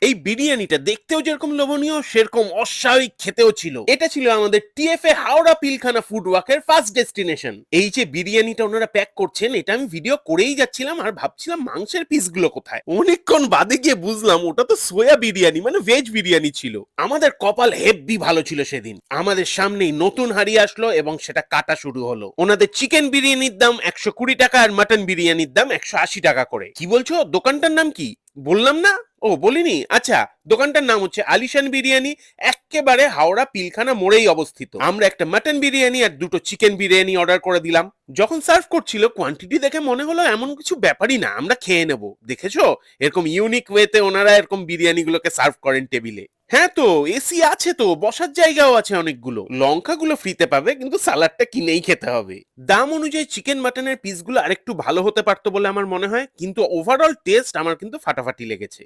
এই বিরিয়ানিটা দেখতেও যেরকম লোভনীয় সেরকম অস্বাভাবিক খেতেও ছিল। এটা ছিল আমাদের টিএফএ হাওড়া পিলখানা ফুড ওয়াকের ফার্স্ট ডেস্টিনেশন। এই যে বিরিয়ানিটা ওনারা প্যাক করছেন, এটা আমি ভিডিও করেই যাচ্ছিলাম আর ভাবছিলাম মাংসের পিসগুলো কোথায়। অনেকক্ষণ বাদে গিয়ে বুঝলাম ওটা তো সোয়া বিরিয়ানি, মানে ভেজ বিরিয়ানি ছিল। আমাদের কপাল হেব্বি ভালো ছিল সেদিন। আমাদের সামনেই নতুন হাড়ি আসলো এবং সেটা কাটা শুরু হলো। ওনাদের চিকেন বিরিয়ানির দাম 120 টাকা আর মাটন বিরিয়ানির দাম 180 টাকা করে। কি বলছো, দোকানটার নাম কি বললাম না? ও বলিনি, আচ্ছা। দোকানটার নাম হচ্ছে আলিশান বিরিয়ানি, একেবারে হাওড়া পিলখানা মোড়েই অবস্থিত। আমরা একটা মাটন বিরিয়ানি আর দুটো চিকেন বিরিয়ানি অর্ডার করে দিলাম। যখন সার্ভ করছিল কোয়ান্টিটি দেখে মনে হলো এমন কিছু ব্যাপারই না, আমরা খেয়ে নেব। দেখেছো এরকম ইউনিক ওয়েতে ওনারা এরকম বিরিয়ানি গুলোকে সার্ভ করেন টেবিলে। হ্যাঁ, তো এসি আছে, তো বসার জায়গাও আছে অনেকগুলো। লঙ্কাগুলো ফ্রিতে পাবে, কিন্তু সালাডটা কিনেই খেতে হবে। দাম অনুযায়ী চিকেন মাটনের পিসগুলো আরেকটু ভালো হতে পারতো বলে আমার মনে হয়, কিন্তু ওভারঅল টেস্ট আমার কিন্তু ফাটাফাটি লেগেছে।